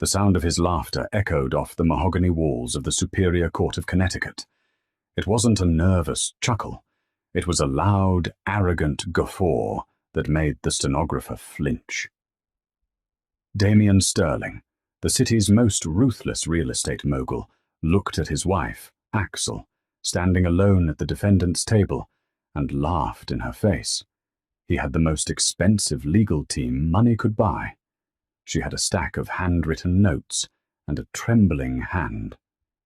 The sound of his laughter echoed off the mahogany walls of the Superior Court of Connecticut. It wasn't a nervous chuckle. It was a loud, arrogant guffaw that made the stenographer flinch. Damian Sterling, the city's most ruthless real estate mogul, looked at his wife, Axel, standing alone at the defendant's table, and laughed in her face. He had the most expensive legal team money could buy. She had a stack of handwritten notes and a trembling hand.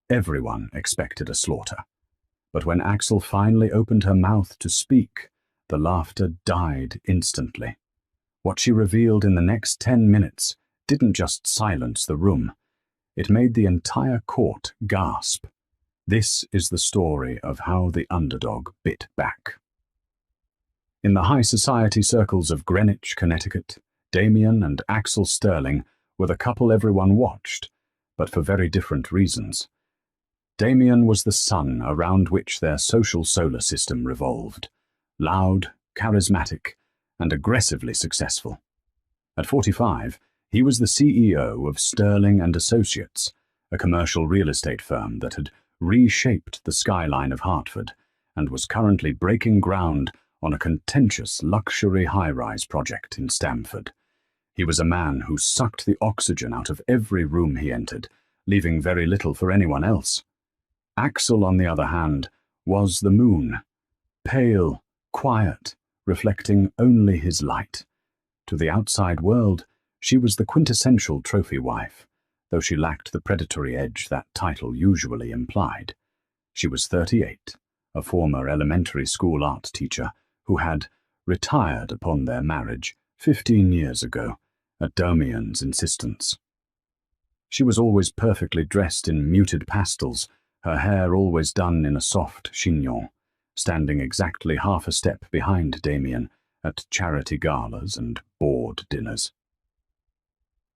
Everyone expected a slaughter. But when Axel finally opened her mouth to speak, the laughter died instantly. What she revealed in the next 10 minutes didn't just silence the room. It made the entire court gasp. This is the story of how the underdog bit back. In the high society circles of Greenwich, Connecticut, Damian and Axel Sterling were the couple everyone watched, but for very different reasons. Damian was the sun around which their social solar system revolved, loud, charismatic, and aggressively successful. At 45, he was the CEO of Sterling and Associates, a commercial real estate firm that had reshaped the skyline of Hartford and was currently breaking ground on a contentious luxury high-rise project in Stamford. He was a man who sucked the oxygen out of every room he entered, leaving very little for anyone else. Axel, on the other hand, was the moon, pale, quiet, reflecting only his light. To the outside world, she was the quintessential trophy wife, though she lacked the predatory edge that title usually implied. She was 38, a former elementary school art teacher who had retired upon their marriage 15 years ago at Damian's insistence. She was always perfectly dressed in muted pastels, her hair always done in a soft chignon, standing exactly half a step behind Damian at charity galas and board dinners.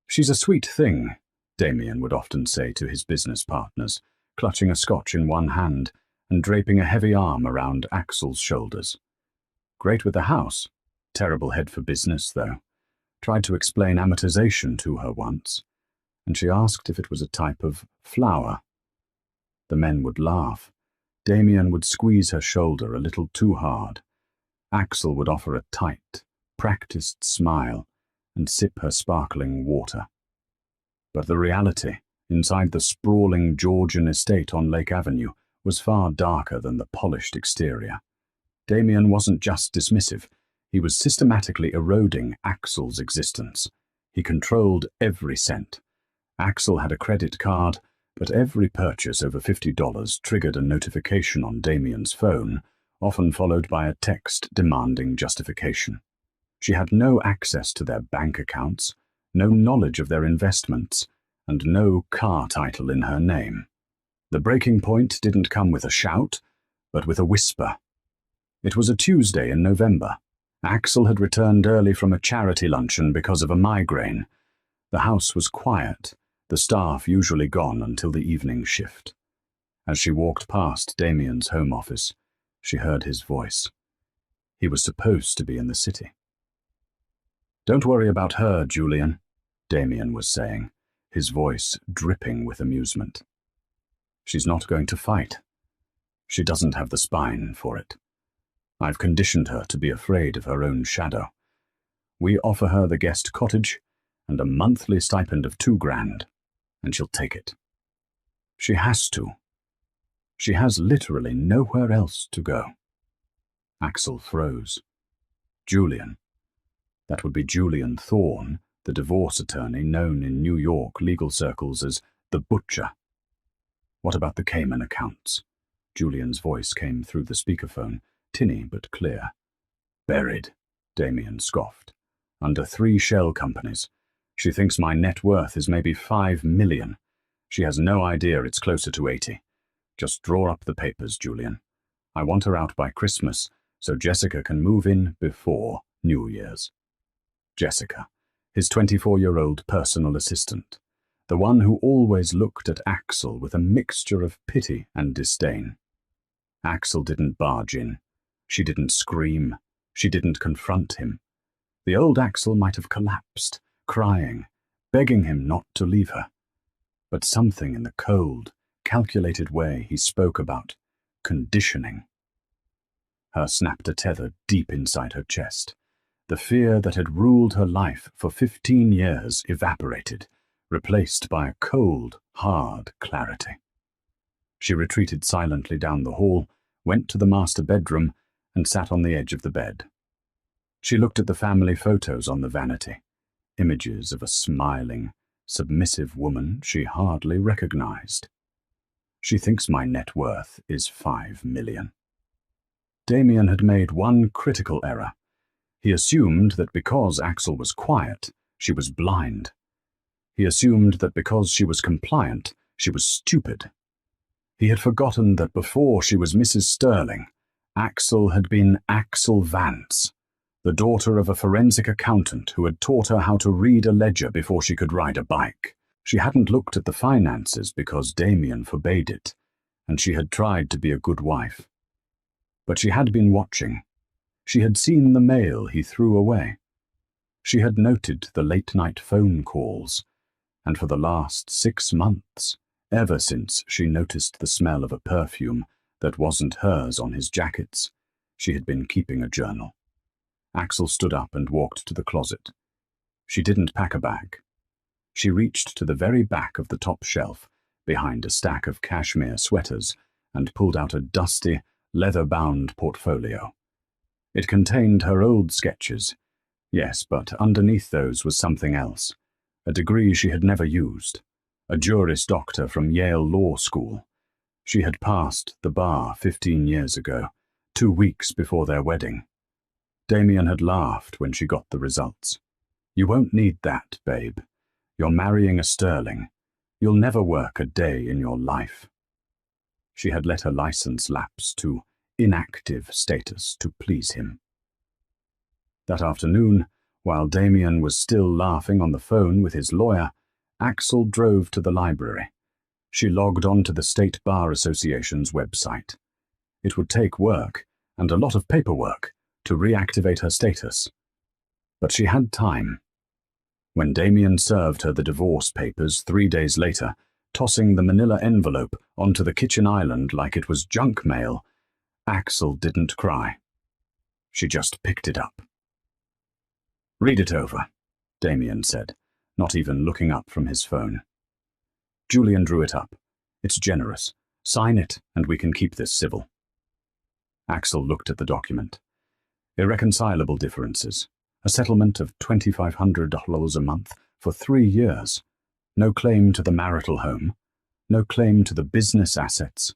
"She's a sweet thing," Damian would often say to his business partners, clutching a scotch in one hand and draping a heavy arm around Axel's shoulders. "Great with the house. Terrible head for business, though. Tried to explain amortization to her once, and she asked if it was a type of flower." The men would laugh. Damian would squeeze her shoulder a little too hard. Axel would offer a tight, practiced smile and sip her sparkling water. But the reality, inside the sprawling Georgian estate on Lake Avenue, was far darker than the polished exterior. Damian wasn't just dismissive, he was systematically eroding Axel's existence. He controlled every cent. Axel had a credit card, but every purchase over $50 triggered a notification on Damian's phone, often followed by a text demanding justification. She had no access to their bank accounts, no knowledge of their investments, and no car title in her name. The breaking point didn't come with a shout, but with a whisper. It was a Tuesday in November. Axel had returned early from a charity luncheon because of a migraine. The house was quiet, the staff usually gone until the evening shift. As she walked past Damian's home office, she heard his voice. He was supposed to be in the city. "Don't worry about her, Julian," Damian was saying, his voice dripping with amusement. "She's not going to fight. She doesn't have the spine for it. I've conditioned her to be afraid of her own shadow. We offer her the guest cottage and a monthly stipend of $2,000, and she'll take it. She has to. She has literally nowhere else to go." Axel froze. Julian. That would be Julian Thorne, the divorce attorney known in New York legal circles as the Butcher. "What about the Cayman accounts?" Julian's voice came through the speakerphone, tinny but clear. "Buried," Damian scoffed. "Under 3 shell companies. She thinks my net worth is maybe $5 million. She has no idea it's closer to 80. Just draw up the papers, Julian. I want her out by Christmas so Jessica can move in before New Year's." Jessica, his 24-year-old personal assistant, the one who always looked at Axel with a mixture of pity and disdain. Axel didn't barge in. She didn't scream. She didn't confront him. The old Axel might have collapsed, crying, begging him not to leave her. but something in the cold, calculated way he spoke about conditioning. Her snapped a tether deep inside her chest. The fear that had ruled her life for 15 years evaporated, replaced by a cold, hard clarity. She retreated silently down the hall, went to the master bedroom, and sat on the edge of the bed. She looked at the family photos on the vanity, images of a smiling, submissive woman she hardly recognized. She thinks my net worth is $5 million. Damien had made one critical error. He assumed that because Axel was quiet, she was blind. He assumed that because she was compliant, she was stupid. He had forgotten that before she was Mrs. Sterling, Axel had been Axel Vance, the daughter of a forensic accountant who had taught her how to read a ledger before she could ride a bike. She hadn't looked at the finances because Damien forbade it, and she had tried to be a good wife. But she had been watching. She had seen the mail he threw away. She had noted the late-night phone calls, and for the last 6 months, ever since she noticed the smell of a perfume that wasn't hers on his jackets, she had been keeping a journal. Axel stood up and walked to the closet. She didn't pack a bag. She reached to the very back of the top shelf, behind a stack of cashmere sweaters, and pulled out a dusty, leather-bound portfolio. It contained her old sketches. Yes, but underneath those was something else. A degree she had never used. A Juris Doctor from Yale Law School. She had passed the bar 15 years ago, 2 weeks before their wedding. Damien had laughed when she got the results. "You won't need that, babe. You're marrying a Sterling. You'll never work a day in your life." She had let her license lapse to inactive status to please him. That afternoon, while Damien was still laughing on the phone with his lawyer, Axel drove to the library. She logged on to the State Bar Association's website. It would take work, and a lot of paperwork, to reactivate her status. But she had time. When Damien served her the divorce papers 3 days later, tossing the manila envelope onto the kitchen island like it was junk mail, Axel didn't cry. She just picked it up. "Read it over," Damien said, not even looking up from his phone. Julian drew it up. "It's generous. Sign it, and we can keep this civil." Axel looked at the document. Irreconcilable differences. A settlement of $2,500 a month for 3 years. No claim to the marital home. No claim to the business assets.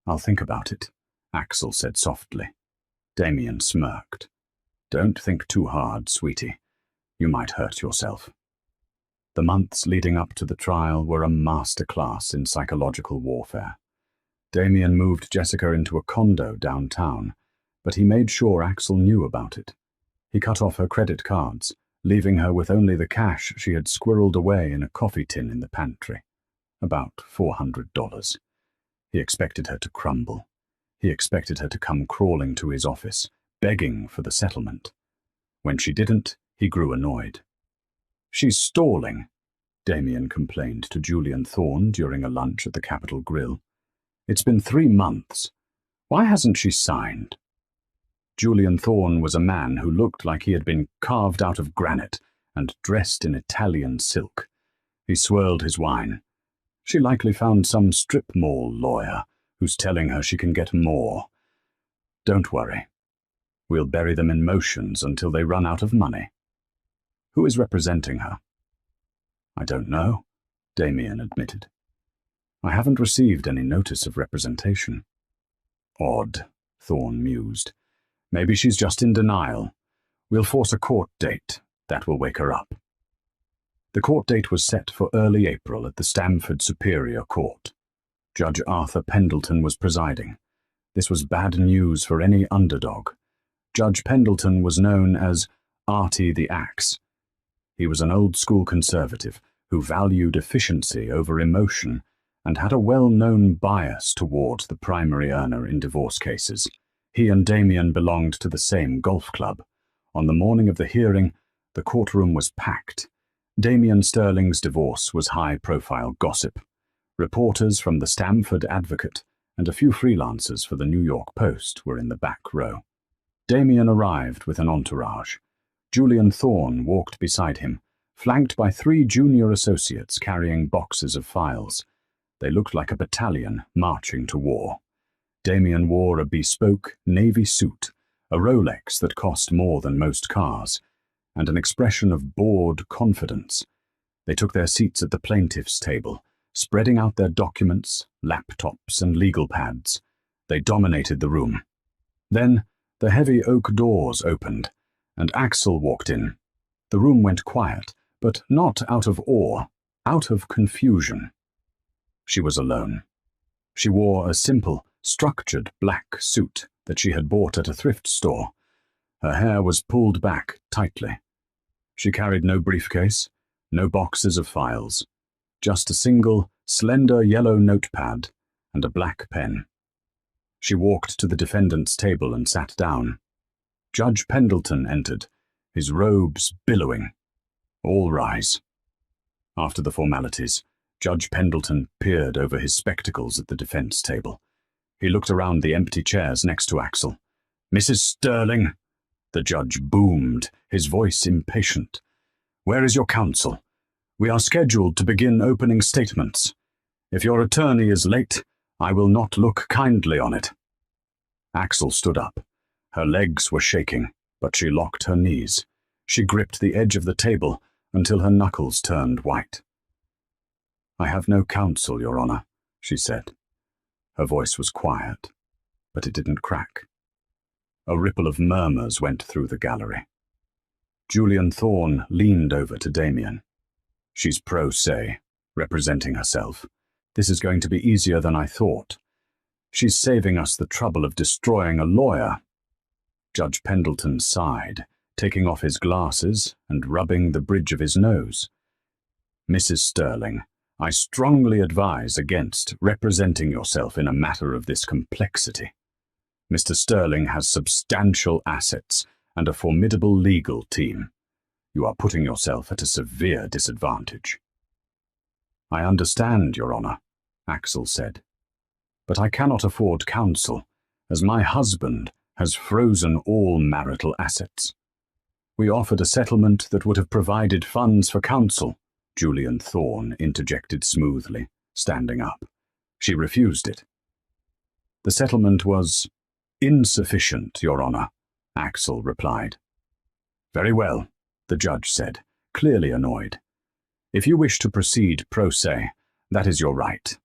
"I'll think about it," Axel said softly. Damien smirked. "Don't think too hard, sweetie. You might hurt yourself." The months leading up to the trial were a masterclass in psychological warfare. Damien moved Jessica into a condo downtown, but he made sure Axel knew about it. He cut off her credit cards, leaving her with only the cash she had squirreled away in a coffee tin in the pantry. About $400. He expected her to crumble. He expected her to come crawling to his office, begging for the settlement. When she didn't, he grew annoyed. "She's stalling," Damien complained to Julian Thorne during a lunch at the Capitol Grill. "It's been 3 months. Why hasn't she signed?" Julian Thorne was a man who looked like he had been carved out of granite and dressed in Italian silk. He swirled his wine. "She likely found some strip mall lawyer who's telling her she can get more. Don't worry. We'll bury them in motions until they run out of money." "Who is representing her?" "I don't know," Damien admitted. "I haven't received any notice of representation." "Odd," Thorne mused. "Maybe she's just in denial. We'll force a court date. That will wake her up." The court date was set for early April at the Stamford Superior Court. Judge Arthur Pendleton was presiding. This was bad news for any underdog. Judge Pendleton was known as Artie the Axe. He was an old-school conservative who valued efficiency over emotion and had a well-known bias towards the primary earner in divorce cases. He and Damien belonged to the same golf club. On the morning of the hearing, the courtroom was packed, Damien Sterling's divorce was high-profile gossip. Reporters from the Stamford Advocate and a few freelancers for the New York Post were in the back row. Damien arrived with an entourage. Julian Thorne walked beside him, flanked by 3 junior associates carrying boxes of files. They looked like a battalion marching to war. Damien wore a bespoke navy suit, a Rolex that cost more than most cars, and an expression of bored confidence. They took their seats at the plaintiff's table, spreading out their documents, laptops, and legal pads. They dominated the room. Then the heavy oak doors opened, and Axel walked in. The room went quiet, but not out of awe, out of confusion. She was alone. She wore a simple, structured black suit that she had bought at a thrift store. Her hair was pulled back tightly. She carried no briefcase, no boxes of files, just a single, slender yellow notepad and a black pen. She walked to the defendant's table and sat down. Judge Pendleton entered, his robes billowing. All rise. After the formalities, Judge Pendleton peered over his spectacles at the defense table. He looked around the empty chairs next to Axel. "Mrs. Sterling," the judge boomed, his voice impatient. "Where is your counsel? We are scheduled to begin opening statements. If your attorney is late, I will not look kindly on it." Axel stood up. Her legs were shaking, but she locked her knees. She gripped the edge of the table until her knuckles turned white. "I have no counsel, Your Honor," she said. Her voice was quiet, but it didn't crack. A ripple of murmurs went through the gallery. Julian Thorne leaned over to Damien. "She's pro se, representing herself. This is going to be easier than I thought. She's saving us the trouble of destroying a lawyer." Judge Pendleton sighed, taking off his glasses and rubbing the bridge of his nose. "Mrs. Sterling, I strongly advise against representing yourself in a matter of this complexity. Mr. Sterling has substantial assets and a formidable legal team. You are putting yourself at a severe disadvantage." "I understand, Your Honor," Axel said. "But I cannot afford counsel, as my husband has frozen all marital assets." "We offered a settlement that would have provided funds for counsel," Julian Thorne interjected smoothly, standing up. "She refused it." "The settlement was insufficient, Your Honor," Axel replied. "Very well," the judge said, clearly annoyed. "If you wish to proceed pro se, that is your right.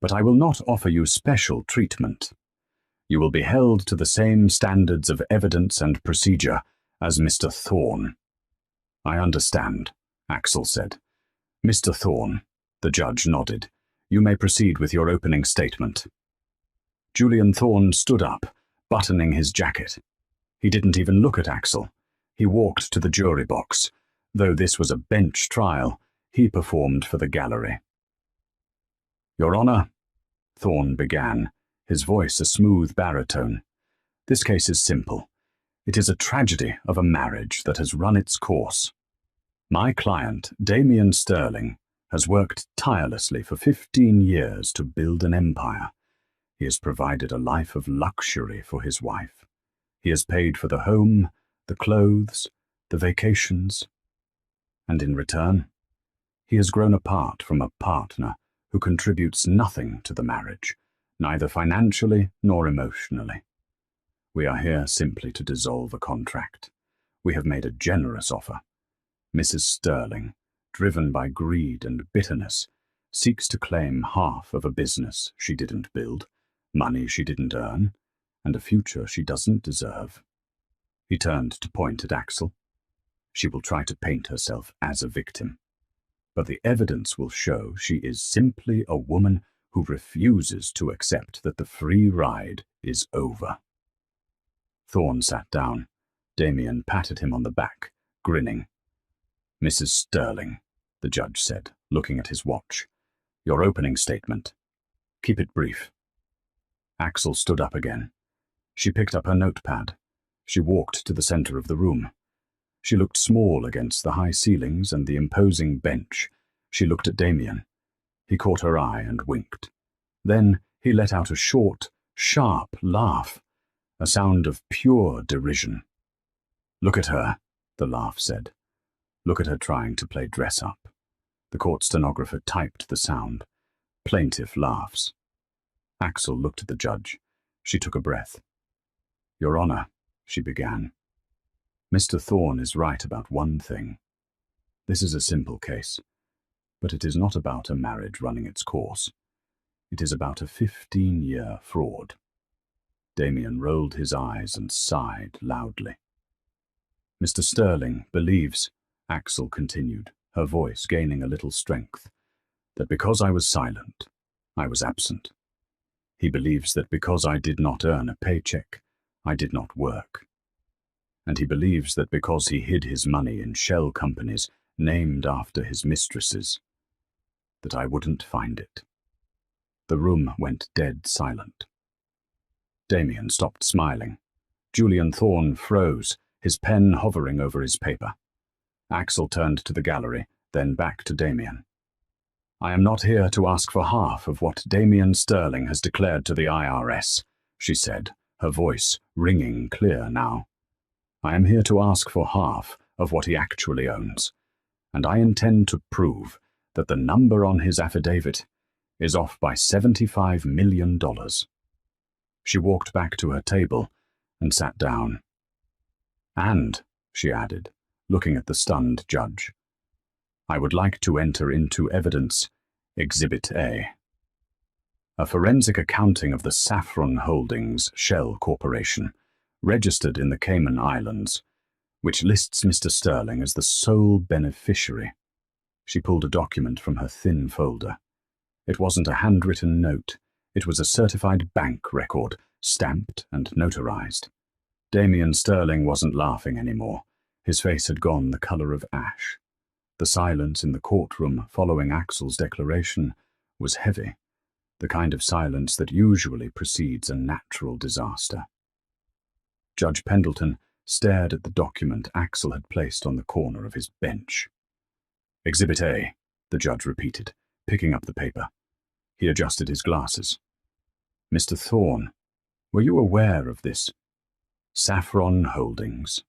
But I will not offer you special treatment. You will be held to the same standards of evidence and procedure as Mr. Thorne." "I understand," Axel said. "Mr. Thorne," the judge nodded, "you may proceed with your opening statement." Julian Thorne stood up, buttoning his jacket. He didn't even look at Axel. He walked to the jury box. Though this was a bench trial, he performed for the gallery. "Your Honor," Thorne began, his voice a smooth baritone. "This case is simple. It is a tragedy of a marriage that has run its course. My client, Damien Sterling, has worked tirelessly for 15 years to build an empire. He has provided a life of luxury for his wife. He has paid for the home, the clothes, the vacations. And in return, he has grown apart from a partner who contributes nothing to the marriage, neither financially nor emotionally. We are here simply to dissolve a contract. We have made a generous offer. Mrs. Sterling, driven by greed and bitterness, seeks to claim half of a business she didn't build, money she didn't earn, and a future she doesn't deserve." He turned to point at Axel. "She will try to paint herself as a victim, but the evidence will show she is simply a woman who refuses to accept that the free ride is over." Thorne sat down. Damien patted him on the back, grinning. "Mrs. Sterling," the judge said, looking at his watch, "your opening statement. Keep it brief." Axel stood up again. She picked up her notepad. She walked to the center of the room. She looked small against the high ceilings and the imposing bench. She looked at Damien. He caught her eye and winked. Then he let out a short, sharp laugh, a sound of pure derision. "Look at her," the laugh said. "Look at her trying to play dress-up." The court stenographer typed the sound. Plaintive laughs. Axel looked at the judge. She took a breath. "Your Honor," she began, "Mr. Thorne is right about one thing. This is a simple case, but it is not about a marriage running its course. It is about a 15-year fraud." Damien rolled his eyes and sighed loudly. "Mr. Sterling believes," Axel continued, her voice gaining a little strength, "that because I was silent, I was absent. He believes that because I did not earn a paycheck, I did not work. And he believes that because he hid his money in shell companies named after his mistresses, that I wouldn't find it." The room went dead silent. Damien stopped smiling. Julian Thorne froze, his pen hovering over his paper. Axel turned to the gallery, then back to Damien. "I am not here to ask for half of what Damien Sterling has declared to the IRS," she said, her voice ringing clear now. "I am here to ask for half of what he actually owns, and I intend to prove that the number on his affidavit is off by $75 million. She walked back to her table and sat down. "And," she added, looking at the stunned judge, "I would like to enter into evidence Exhibit A. A forensic accounting of the Saffron Holdings Shell Corporation, registered in the Cayman Islands, which lists Mr. Sterling as the sole beneficiary." She pulled a document from her thin folder. It wasn't a handwritten note. It was a certified bank record, stamped and notarized. Damien Sterling wasn't laughing anymore. His face had gone the color of ash. The silence in the courtroom following Axel's declaration was heavy, the kind of silence that usually precedes a natural disaster. Judge Pendleton stared at the document Axel had placed on the corner of his bench. "Exhibit A," the judge repeated, picking up the paper. He adjusted his glasses. "Mr. Thorne, were you aware of this? Saffron Holdings."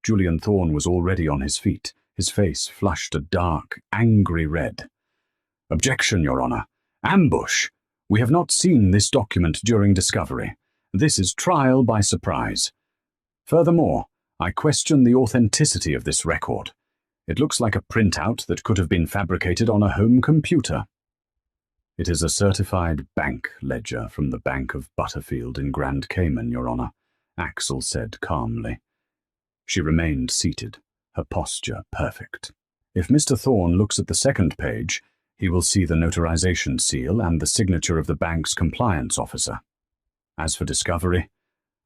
Julian Thorne was already on his feet, his face flushed a dark, angry red. "Objection, Your Honor. Ambush! We have not seen this document during discovery. This is trial by surprise. Furthermore, I question the authenticity of this record. It looks like a printout that could have been fabricated on a home computer." "It is a certified bank ledger from the Bank of Butterfield in Grand Cayman, Your Honor," Axel said calmly. She remained seated, her posture perfect. "If Mr. Thorne looks at the second page, he will see the notarization seal and the signature of the bank's compliance officer. As for discovery,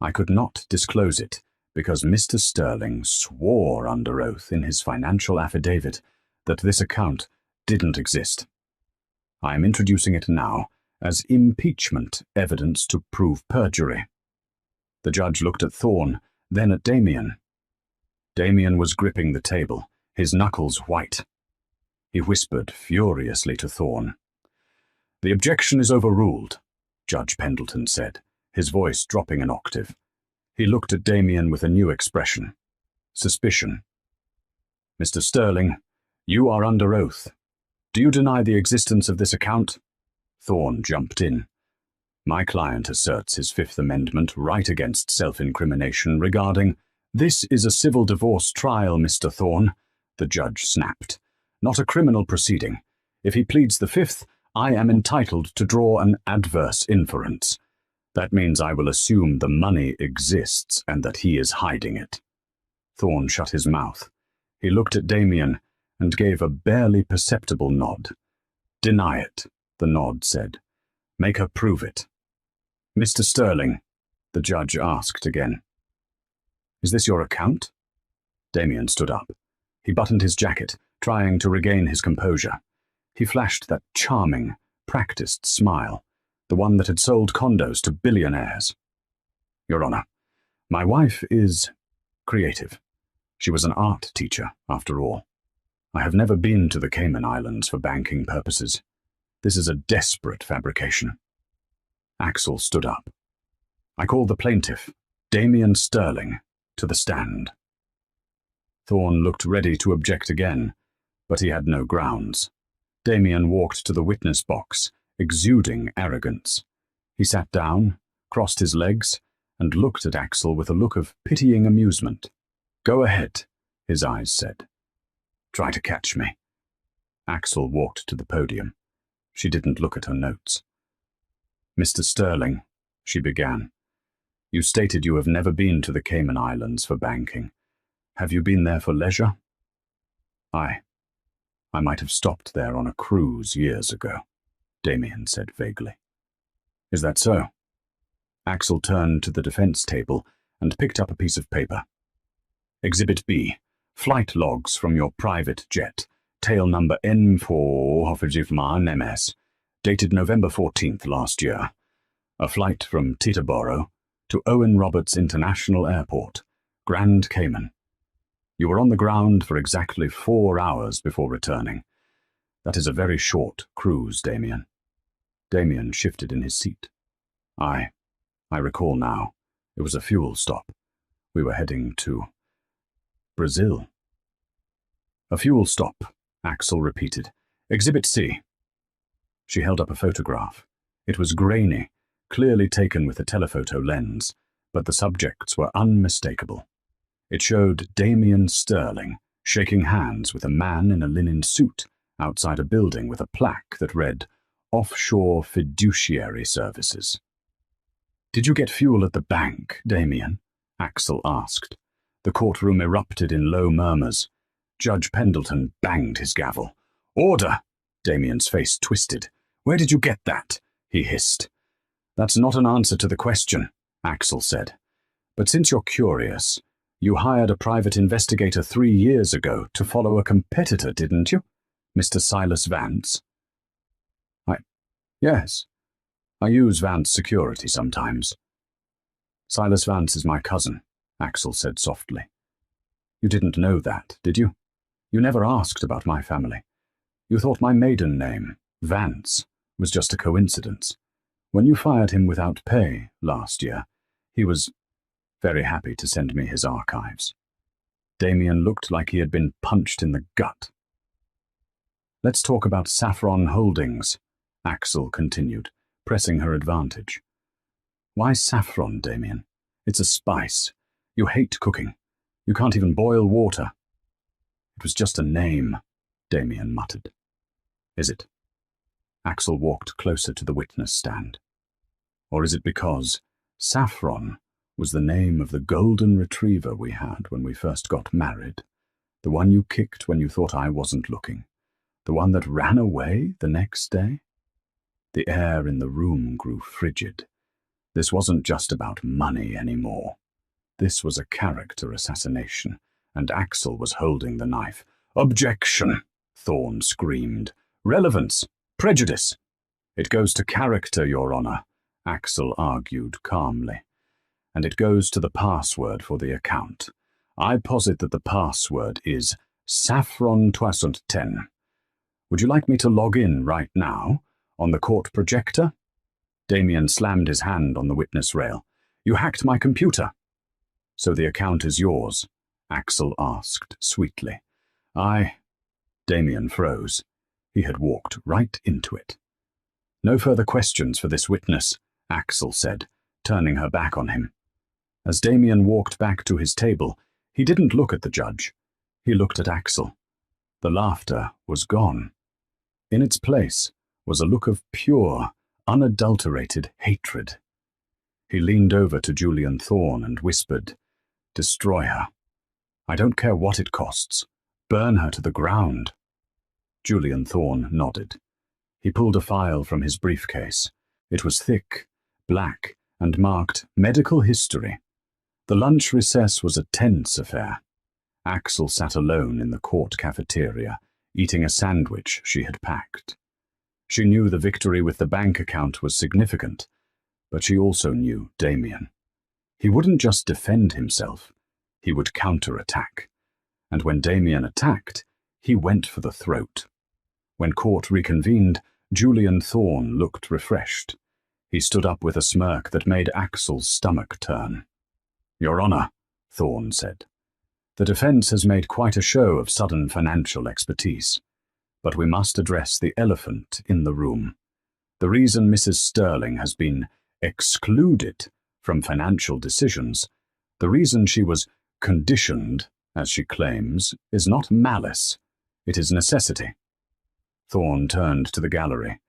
I could not disclose it because Mr. Sterling swore under oath in his financial affidavit that this account didn't exist. I am introducing it now as impeachment evidence to prove perjury." The judge looked at Thorne, then at Damien. Damien was gripping the table, his knuckles white. He whispered furiously to Thorne. "The objection is overruled," Judge Pendleton said, his voice dropping an octave. He looked at Damien with a new expression. Suspicion. "Mr. Sterling, you are under oath. Do you deny the existence of this account?" Thorne jumped in. "My client asserts his Fifth Amendment right against self-incrimination regarding—" "This is a civil divorce trial, Mr. Thorne," the judge snapped, "not a criminal proceeding. If he pleads the Fifth, I am entitled to draw an adverse inference. That means I will assume the money exists and that he is hiding it." Thorne shut his mouth. He looked at Damien and gave a barely perceptible nod. "Deny it," the nod said. "Make her prove it." "Mr. Sterling," the judge asked again, "is this your account?" Damien stood up. He buttoned his jacket, trying to regain his composure. He flashed that charming, practiced smile, the one that had sold condos to billionaires. "Your Honor, my wife is creative. She was an art teacher, after all. I have never been to the Cayman Islands for banking purposes. This is a desperate fabrication. Axel stood up. I called the plaintiff, Damien Sterling, to the stand. Thorne looked ready to object again, but he had no grounds. Damien walked to the witness box, exuding arrogance. He sat down, crossed his legs, and looked at Axel with a look of pitying amusement. Go ahead, his eyes said. Try to catch me. Axel walked to the podium. She didn't look at her notes. Mr. Sterling, she began, you stated you have never been to the Cayman Islands for banking. Have you been there for leisure? I might have stopped there on a cruise years ago, Damien said vaguely. Is that so? Axel turned to the defense table and picked up a piece of paper. Exhibit B, flight logs from your private jet, tail number N4 MS, dated November 14th last year. A flight from Teterboro to Owen Roberts International Airport, Grand Cayman. You were on the ground for exactly 4 hours before returning. That is a very short cruise, Damien. Damien shifted in his seat. I recall now. It was a fuel stop. We were heading to Brazil. A fuel stop, Axel repeated. Exhibit C. She held up a photograph. It was grainy, clearly taken with a telephoto lens, but the subjects were unmistakable. It showed Damien Sterling shaking hands with a man in a linen suit outside a building with a plaque that read, Offshore Fiduciary Services. Did you get fuel at the bank, Damien? Axel asked. The courtroom erupted in low murmurs. Judge Pendleton banged his gavel. Order! Damien's face twisted. Where did you get that? He hissed. That's not an answer to the question, Axel said. But since you're curious, you hired a private investigator 3 years ago to follow a competitor, didn't you? Mr. Silas Vance? Yes. I use Vance security sometimes. Silas Vance is my cousin, Axel said softly. You didn't know that, did you? You never asked about my family. You thought my maiden name, Vance, was just a coincidence. When you fired him without pay last year, he was very happy to send me his archives. Damien looked like he had been punched in the gut. Let's talk about Saffron Holdings, Axel continued, pressing her advantage. Why saffron, Damien? It's a spice. You hate cooking. You can't even boil water. It was just a name, Damien muttered. Is it? Axel walked closer to the witness stand. Or is it because Saffron was the name of the golden retriever we had when we first got married? The one you kicked when you thought I wasn't looking? The one that ran away the next day? The air in the room grew frigid. This wasn't just about money anymore. This was a character assassination, and Axel was holding the knife. Objection! Thorne screamed. Relevance! Prejudice! It goes to character, Your Honor, Axel argued calmly. And it goes to the password for the account. I posit that the password is Saffron 2010. Would you like me to log in right now? On the court projector? Damien slammed his hand on the witness rail. You hacked my computer. So the account is yours? Axel asked sweetly. Damien froze. He had walked right into it. No further questions for this witness, Axel said, turning her back on him. As Damien walked back to his table, he didn't look at the judge. He looked at Axel. The laughter was gone. In its place was a look of pure, unadulterated hatred. He leaned over to Julian Thorne and whispered, Destroy her. I don't care what it costs. Burn her to the ground. Julian Thorne nodded. He pulled a file from his briefcase. It was thick, black, and marked Medical History. The lunch recess was a tense affair. Axel sat alone in the court cafeteria, eating a sandwich she had packed. She knew the victory with the bank account was significant, but she also knew Damien. He wouldn't just defend himself, he would counterattack. and when Damien attacked, he went for the throat. When court reconvened, Julian Thorne looked refreshed. He stood up with a smirk that made Axel's stomach turn. "Your Honor," Thorne said, "the defense has made quite a show of sudden financial expertise. But we must address the elephant in the room. The reason Mrs. Sterling has been excluded from financial decisions, the reason she was conditioned, as she claims, is not malice. It is necessity." Thorne turned to the gallery.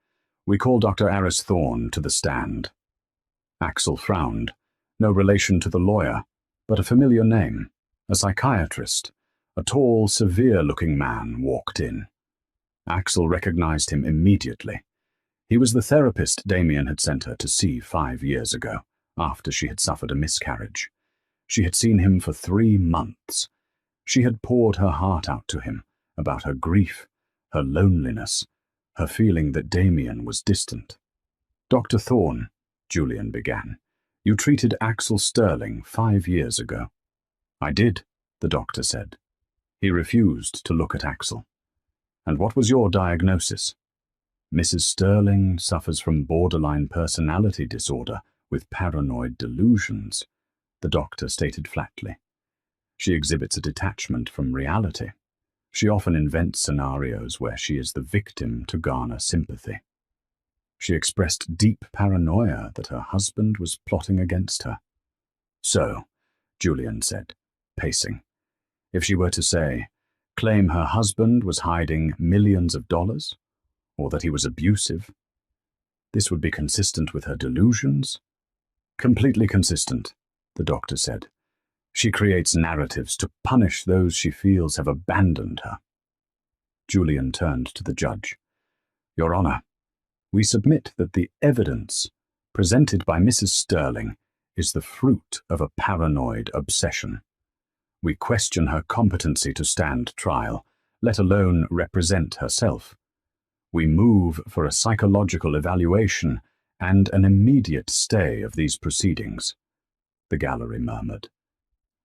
"We call Dr. Aris Thorne to the stand." Axel frowned. No relation to the lawyer, but a familiar name. A psychiatrist. A tall, severe-looking man walked in. Axel recognized him immediately. He was the therapist Damien had sent her to see 5 years ago, after she had suffered a miscarriage. She had seen him for 3 months. She had poured her heart out to him about her grief, her loneliness, her feeling that Damien was distant. "Dr. Thorne," Julian began, "you treated Axel Sterling 5 years ago." "I did," the doctor said. He refused to look at Axel. "And what was your diagnosis?" "Mrs. Sterling suffers from borderline personality disorder with paranoid delusions," the doctor stated flatly. "She exhibits a detachment from reality. She often invents scenarios where she is the victim to garner sympathy. She expressed deep paranoia that her husband was plotting against her." "So," Julian said, pacing, "if she were to say, claim her husband was hiding millions of dollars, or that he was abusive, this would be consistent with her delusions?" "Completely consistent," the doctor said. "She creates narratives to punish those she feels have abandoned her." Julian turned to the judge. "Your Honor, we submit that the evidence presented by Mrs. Sterling is the fruit of a paranoid obsession. We question her competency to stand trial, let alone represent herself. We move for a psychological evaluation and an immediate stay of these proceedings." The gallery murmured.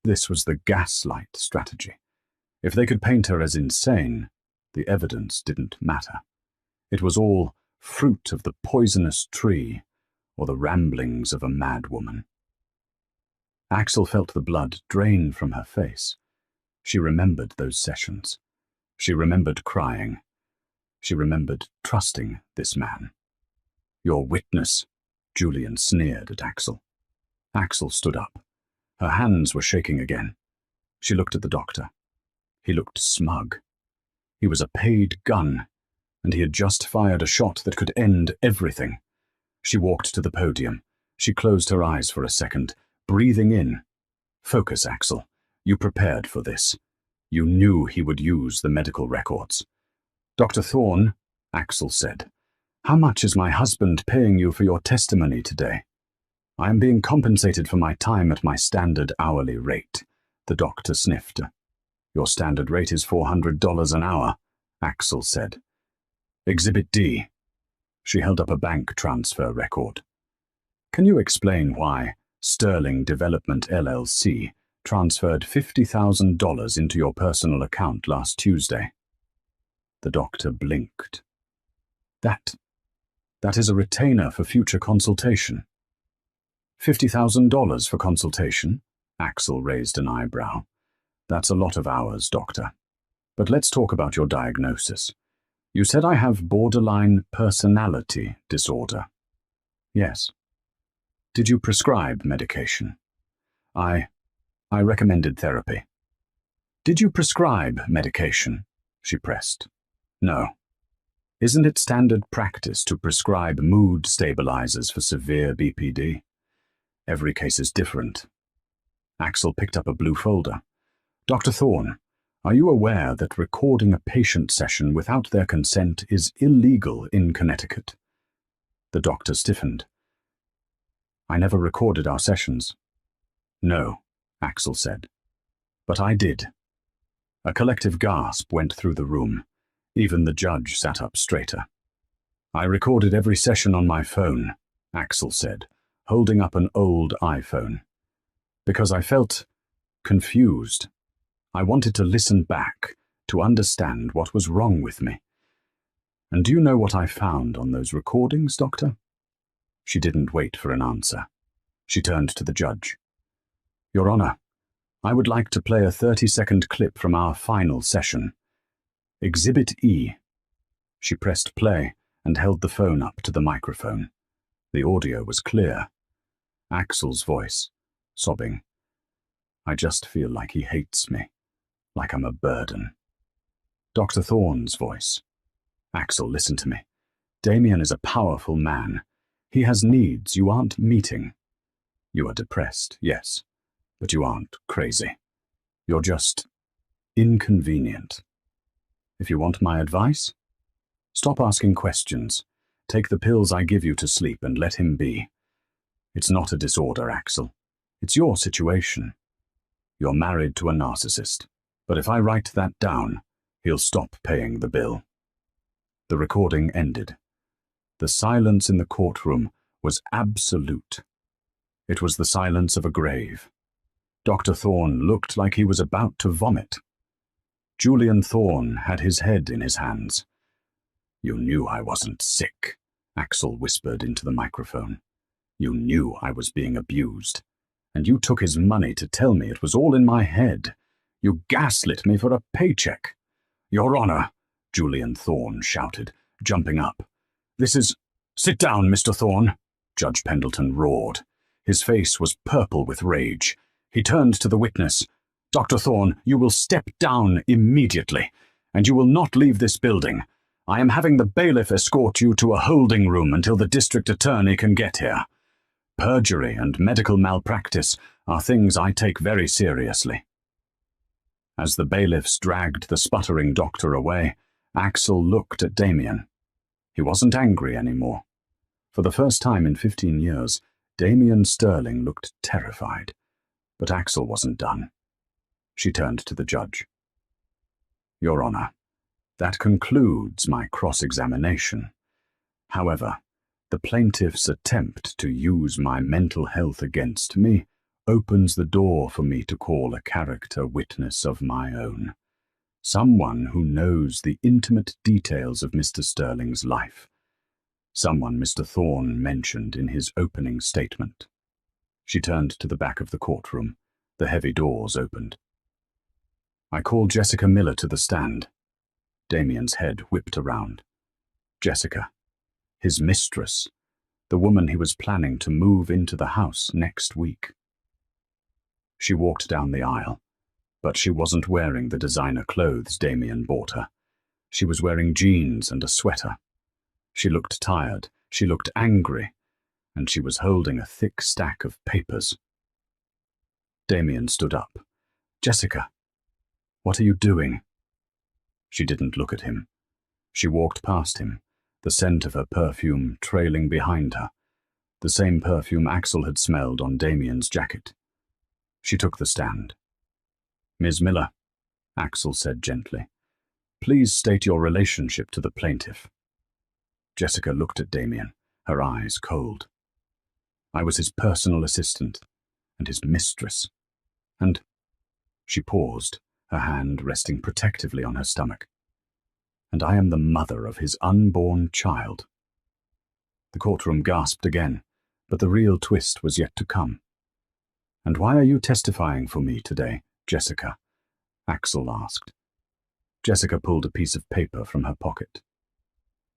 This was the gaslight strategy. If they could paint her as insane, the evidence didn't matter. It was all fruit of the poisonous tree or the ramblings of a madwoman. Axel felt the blood drain from her face. She remembered those sessions. She remembered crying. She remembered trusting this man. "Your witness," Julian sneered at Axel. Axel stood up. Her hands were shaking again. She looked at the doctor. He looked smug. He was a paid gun, and he had just fired a shot that could end everything. She walked to the podium. She closed her eyes for a second, breathing in. "Focus, Axel. You prepared for this. You knew he would use the medical records." "Dr. Thorne," Axel said, "how much is my husband paying you for your testimony today?" "I am being compensated for my time at my standard hourly rate," the doctor sniffed. "Your standard rate is $400 an hour," Axel said. "Exhibit D." She held up a bank transfer record. "Can you explain why Sterling Development LLC transferred $50,000 into your personal account last Tuesday?" The doctor blinked. That is a retainer for future consultation." $50,000 for consultation? Axel raised an eyebrow. "That's a lot of hours, doctor. But let's talk about your diagnosis. You said I have borderline personality disorder." "Yes." "Did you prescribe medication?" I recommended therapy." "Did you prescribe medication?" she pressed. "No." "Isn't it standard practice to prescribe mood stabilizers for severe BPD?" "Every case is different." Axel picked up a blue folder. "Dr. Thorne, are you aware that recording a patient session without their consent is illegal in Connecticut?" The doctor stiffened. "I never recorded our sessions." "No," Axel said. "But I did." A collective gasp went through the room. Even the judge sat up straighter. "I recorded every session on my phone," Axel said, holding up an old iPhone. "Because I felt confused. I wanted to listen back, to understand what was wrong with me. And do you know what I found on those recordings, Doctor? She didn't wait for an answer. She turned to the judge. Your Honor, I would like to play a 30-second clip from our final session. Exhibit E. She pressed play and held the phone up to the microphone. The audio was clear. Axel's voice, sobbing. I just feel like he hates me, like I'm a burden. Dr. Thorne's voice. Axel, listen to me. Damien is a powerful man. He has needs you aren't meeting. You are depressed, yes, but you aren't crazy. You're just inconvenient. If you want my advice, stop asking questions. Take the pills I give you to sleep and let him be. It's not a disorder, Axel. It's your situation. You're married to a narcissist. But if I write that down, he'll stop paying the bill. The recording ended. The silence in the courtroom was absolute. It was the silence of a grave. Dr. Thorne looked like he was about to vomit. Julian Thorne had his head in his hands. You knew I wasn't sick, Axel whispered into the microphone. You knew I was being abused. And you took his money to tell me it was all in my head. You gaslit me for a paycheck. Your Honor, Julian Thorne shouted, jumping up. This is... Sit down, Mr. Thorne, Judge Pendleton roared. His face was purple with rage. He turned to the witness. Dr. Thorne, you will step down immediately, and you will not leave this building. I am having the bailiff escort you to a holding room until the district attorney can get here. Perjury and medical malpractice are things I take very seriously. As the bailiffs dragged the sputtering doctor away, Axel looked at Damien. He wasn't angry anymore. For the first time in 15 years, Damien Sterling looked terrified. But Axel wasn't done. She turned to the judge. Your Honor, that concludes my cross-examination. However, the plaintiff's attempt to use my mental health against me opens the door for me to call a character witness of my own. Someone who knows the intimate details of Mr. Sterling's life. Someone Mr. Thorne mentioned in his opening statement. She turned to the back of the courtroom. The heavy doors opened. I called Jessica Miller to the stand. Damien's head whipped around. Jessica, his mistress, the woman he was planning to move into the house next week. She walked down the aisle, but she wasn't wearing the designer clothes Damien bought her. She was wearing jeans and a sweater. She looked tired, she looked angry, and she was holding a thick stack of papers. Damien stood up. Jessica, what are you doing? She didn't look at him. She walked past him, the scent of her perfume trailing behind her, the same perfume Axel had smelled on Damien's jacket. She took the stand. Ms. Miller, Axel said gently, please state your relationship to the plaintiff. Jessica looked at Damien, her eyes cold. I was his personal assistant and his mistress. And she paused, her hand resting protectively on her stomach. And I am the mother of his unborn child. The courtroom gasped again, but the real twist was yet to come. And why are you testifying for me today, Jessica? Axel asked. Jessica pulled a piece of paper from her pocket.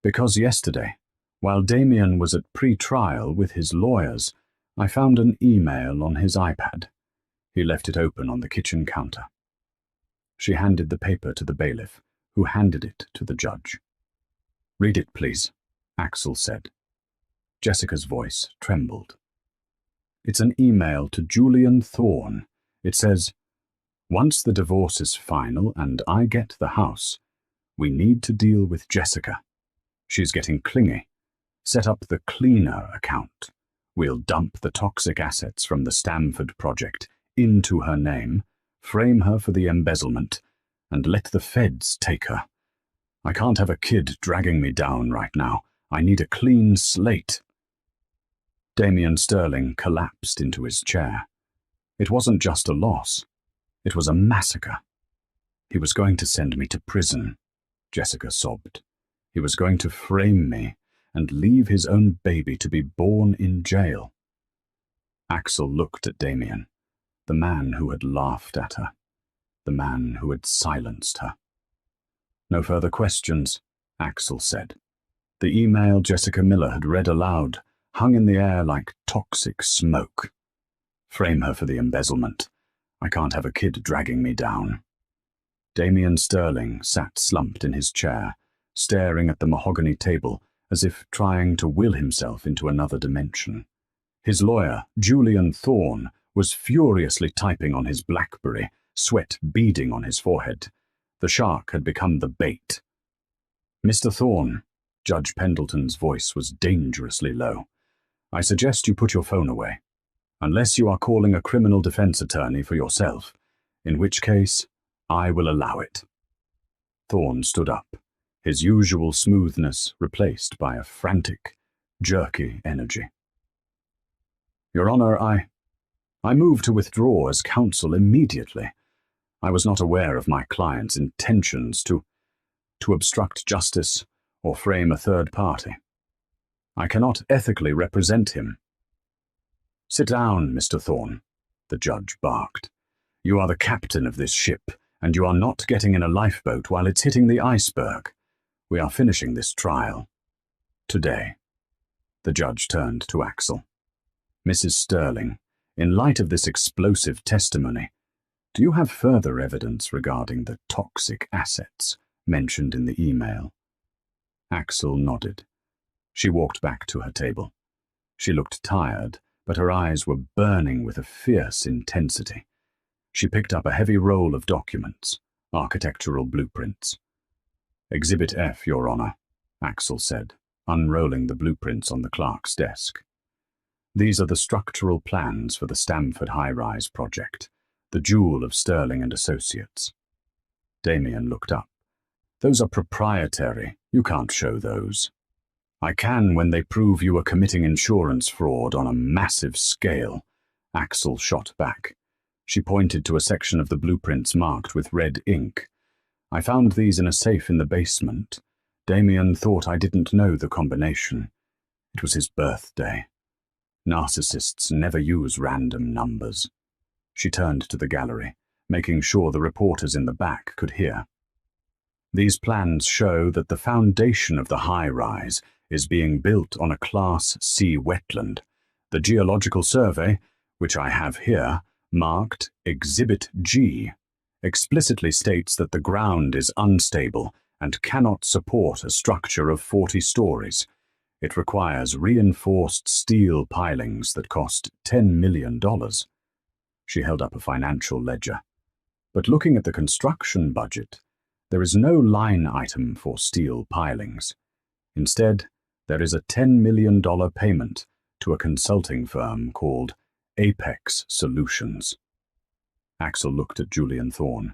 Because yesterday, while Damien was at pre-trial with his lawyers, I found an email on his iPad. He left it open on the kitchen counter. She handed the paper to the bailiff, who handed it to the judge. Read it, please, Axel said. Jessica's voice trembled. It's an email to Julian Thorne. It says, once the divorce is final and I get the house, we need to deal with Jessica. She's getting clingy. Set up the cleaner account. We'll dump the toxic assets from the Stamford project into her name, frame her for the embezzlement, and let the feds take her. I can't have a kid dragging me down right now. I need a clean slate. Damien Sterling collapsed into his chair. It wasn't just a loss. It was a massacre. He was going to send me to prison, Jessica sobbed. He was going to frame me and leave his own baby to be born in jail. Axel looked at Damien, the man who had laughed at her, the man who had silenced her. No further questions, Axel said. The email Jessica Miller had read aloud hung in the air like toxic smoke. Frame her for the embezzlement. I can't have a kid dragging me down. Damien Sterling sat slumped in his chair, staring at the mahogany table as if trying to will himself into another dimension. His lawyer, Julian Thorne, was furiously typing on his BlackBerry, sweat beading on his forehead. The shark had become the bait. Mr. Thorne, Judge Pendleton's voice was dangerously low. I suggest you put your phone away, unless you are calling a criminal defense attorney for yourself, in which case I will allow it. Thorne stood up, his usual smoothness replaced by a frantic, jerky energy. Your Honor, I move to withdraw as counsel immediately. I was not aware of my client's intentions to obstruct justice or frame a third party. I cannot ethically represent him. Sit down, Mr. Thorne, the judge barked. You are the captain of this ship, and you are not getting in a lifeboat while it's hitting the iceberg. We are finishing this trial. Today. The judge turned to Axel. Mrs. Sterling, in light of this explosive testimony, do you have further evidence regarding the toxic assets mentioned in the email? Axel nodded. She walked back to her table. She looked tired, but her eyes were burning with a fierce intensity. She picked up a heavy roll of documents, architectural blueprints. Exhibit F, Your Honor, Axel said, unrolling the blueprints on the clerk's desk. These are the structural plans for the Stamford high-rise project, the jewel of Sterling and Associates. Damien looked up. Those are proprietary. You can't show those. I can when they prove you are committing insurance fraud on a massive scale. Axel shot back. She pointed to a section of the blueprints marked with red ink. I found these in a safe in the basement. Damien thought I didn't know the combination. It was his birthday. Narcissists never use random numbers. She turned to the gallery, making sure the reporters in the back could hear. These plans show that the foundation of the high-rise is being built on a Class C wetland. The geological survey, which I have here, marked Exhibit G, explicitly states that the ground is unstable and cannot support a structure of 40 stories. It requires reinforced steel pilings that cost $10 million. She held up a financial ledger. But looking at the construction budget, there is no line item for steel pilings. Instead, there is a $10 million payment to a consulting firm called Apex Solutions. Axel looked at Julian Thorne.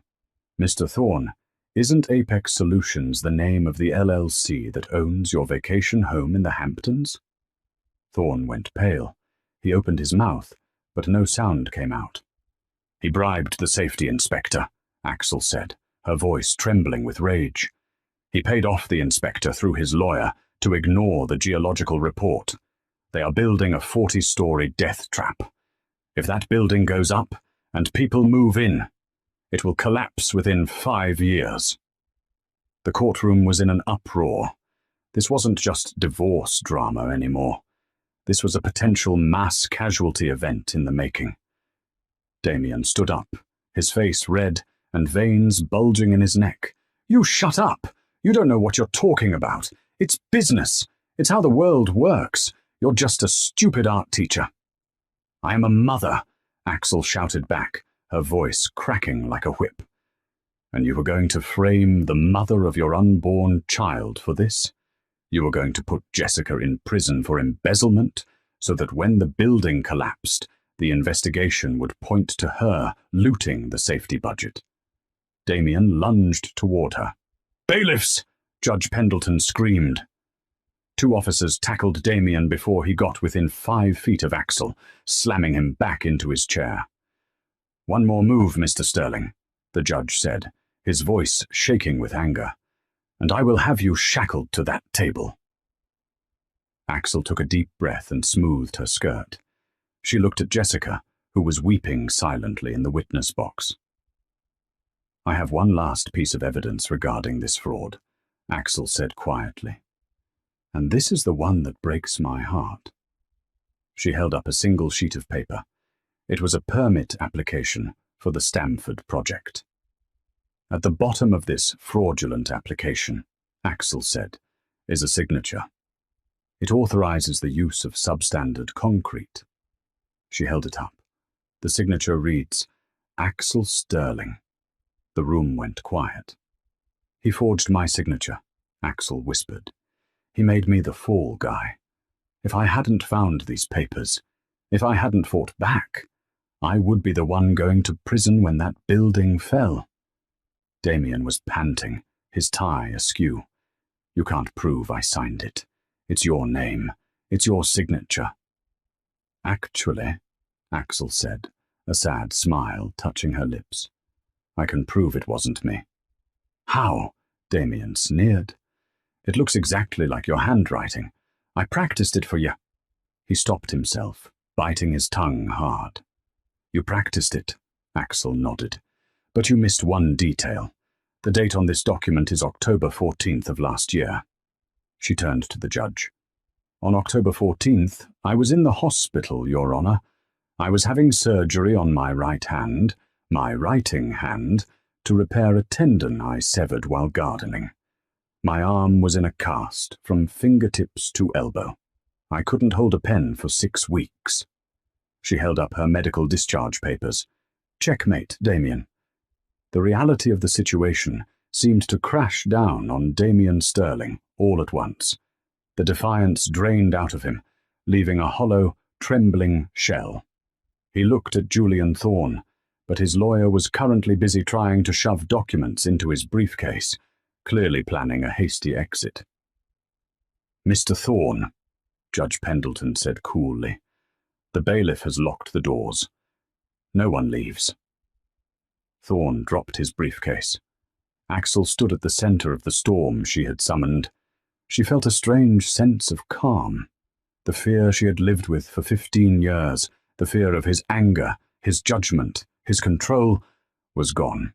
Mr. Thorne, isn't Apex Solutions the name of the LLC that owns your vacation home in the Hamptons? Thorne went pale. He opened his mouth, but no sound came out. He bribed the safety inspector, Axel said, her voice trembling with rage. He paid off the inspector through his lawyer to ignore the geological report. They are building a 40-story death trap. If that building goes up and people move in, it will collapse within 5 years. The courtroom was in an uproar. This wasn't just divorce drama anymore. This was a potential mass casualty event in the making. Damien stood up, his face red and veins bulging in his neck. You shut up! You don't know what you're talking about. It's business. It's how the world works. You're just a stupid art teacher. I am a mother, Axel shouted back, her voice cracking like a whip. And you were going to frame the mother of your unborn child for this? You were going to put Jessica in prison for embezzlement so that when the building collapsed, the investigation would point to her looting the safety budget. Damien lunged toward her. Bailiffs! Judge Pendleton screamed. 2 officers tackled Damien before he got within 5 feet of Axel, slamming him back into his chair. One more move, Mr. Sterling, the judge said, his voice shaking with anger. "And I will have you shackled to that table." Axel took a deep breath and smoothed her skirt. She looked at Jessica, who was weeping silently in the witness box. "I have one last piece of evidence regarding this fraud," Axel said quietly. "And this is the one that breaks my heart." She held up a single sheet of paper. It was a permit application for the Stamford project. "At the bottom of this fraudulent application," Axel said, "is a signature. It authorizes the use of substandard concrete." She held it up. The signature reads, "Axel Sterling." The room went quiet. "He forged my signature," Axel whispered. "He made me the fall guy. If I hadn't found these papers, if I hadn't fought back, I would be the one going to prison when that building fell." Damien was panting, his tie askew. "You can't prove I signed it. It's your name. It's your signature." "Actually," Axel said, a sad smile touching her lips, "I can prove it wasn't me." "How?" Damien sneered. "It looks exactly like your handwriting. I practiced it for you." He stopped himself, biting his tongue hard. "You practiced it," Axel nodded, "but you missed one detail. The date on this document is October 14th of last year." She turned to the judge. "On October 14th, I was in the hospital, Your Honor. I was having surgery on my right hand, my writing hand, to repair a tendon I severed while gardening. My arm was in a cast from fingertips to elbow. I couldn't hold a pen for 6 weeks." She held up her medical discharge papers. "Checkmate, Damien." The reality of the situation seemed to crash down on Damien Sterling all at once. The defiance drained out of him, leaving a hollow, trembling shell. He looked at Julian Thorne, but his lawyer was currently busy trying to shove documents into his briefcase, clearly planning a hasty exit. "Mr. Thorne," Judge Pendleton said coolly, "the bailiff has locked the doors. No one leaves." Thorne dropped his briefcase. Axel stood at the center of the storm she had summoned. She felt a strange sense of calm. The fear she had lived with for 15 years, the fear of his anger, his judgment, his control, was gone.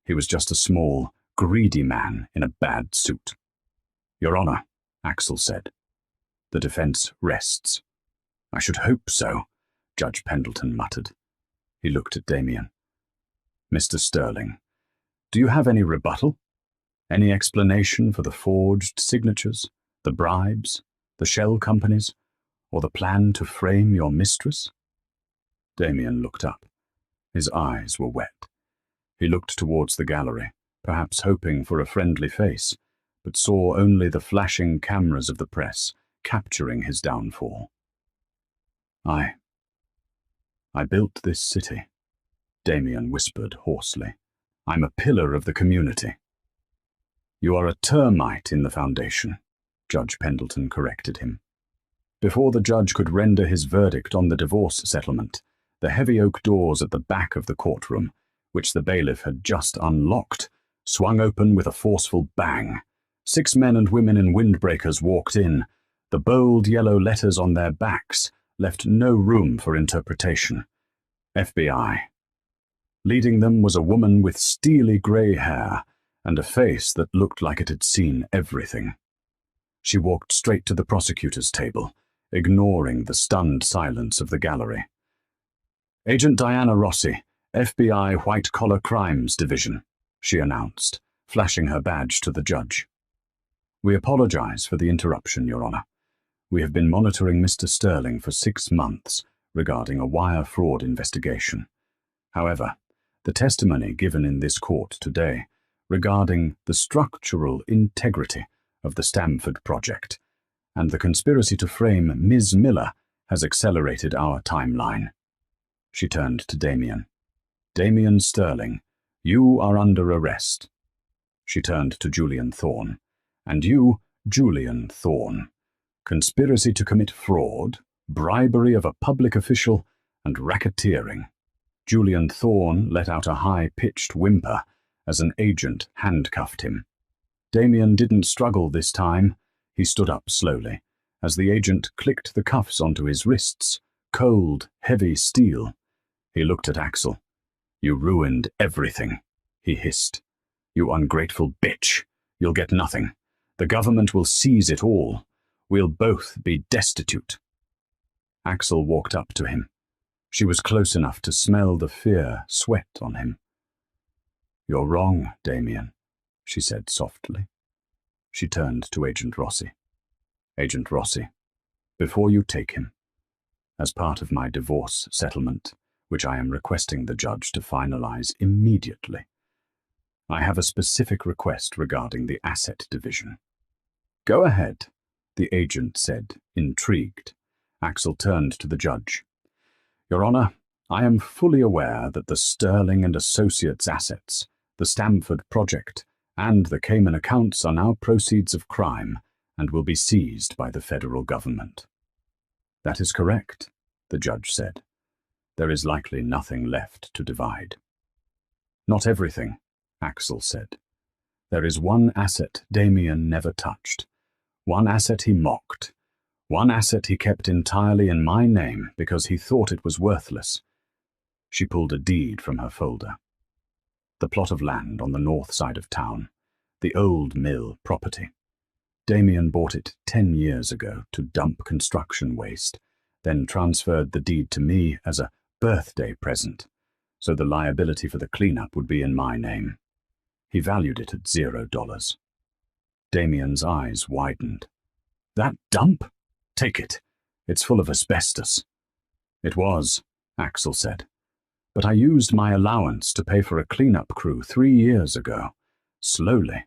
He was just a small, greedy man in a bad suit. "Your Honor," Axel said, "the defense rests." "I should hope so," Judge Pendleton muttered. He looked at Damien. "Mr. Sterling, do you have any rebuttal? Any explanation for the forged signatures, the bribes, the shell companies, or the plan to frame your mistress?" Damien looked up. His eyes were wet. He looked towards the gallery, perhaps hoping for a friendly face, but saw only the flashing cameras of the press capturing his downfall. I built this city," Damien whispered hoarsely. "I'm a pillar of the community." "You are a termite in the foundation," Judge Pendleton corrected him. Before the judge could render his verdict on the divorce settlement, the heavy oak doors at the back of the courtroom, which the bailiff had just unlocked, swung open with a forceful bang. 6 men and women in windbreakers walked in. The bold yellow letters on their backs left no room for interpretation. FBI. Leading them was a woman with steely grey hair and a face that looked like it had seen everything. She walked straight to the prosecutor's table, ignoring the stunned silence of the gallery. "Agent Diana Rossi, FBI White Collar Crimes Division," she announced, flashing her badge to the judge. "We apologize for the interruption, Your Honor. We have been monitoring Mr. Sterling for 6 months regarding a wire fraud investigation. However, the testimony given in this court today regarding the structural integrity of the Stamford project and the conspiracy to frame Ms. Miller has accelerated our timeline." She turned to Damien. "Damien Sterling, you are under arrest." She turned to Julian Thorne. "And you, Julian Thorne. Conspiracy to commit fraud, bribery of a public official, and racketeering." Julian Thorne let out a high-pitched whimper as an agent handcuffed him. Damien didn't struggle this time. He stood up slowly, as the agent clicked the cuffs onto his wrists, cold, heavy steel. He looked at Axel. "You ruined everything," he hissed. "You ungrateful bitch. You'll get nothing. The government will seize it all. We'll both be destitute." Axel walked up to him. She was close enough to smell the fear sweat on him. "You're wrong, Damien," she said softly. She turned to Agent Rossi. "Agent Rossi, before you take him, as part of my divorce settlement, which I am requesting the judge to finalize immediately, I have a specific request regarding the asset division." "Go ahead," the agent said, intrigued. Axel turned to the judge. "Your Honor, I am fully aware that the Sterling and Associates assets, the Stamford project, and the Cayman accounts are now proceeds of crime and will be seized by the federal government." "That is correct," the judge said. "There is likely nothing left to divide." "Not everything," Axel said. "There is one asset Damien never touched. One asset he mocked. One asset he kept entirely in my name because he thought it was worthless." She pulled a deed from her folder. "The plot of land on the north side of town. The old mill property. Damien bought it 10 years ago to dump construction waste, then transferred the deed to me as a birthday present, so the liability for the cleanup would be in my name. He valued it at $0. Damien's eyes widened. "That dump? Take it. It's full of asbestos." "It was," Axel said. "But I used my allowance to pay for a cleanup crew 3 years ago. Slowly,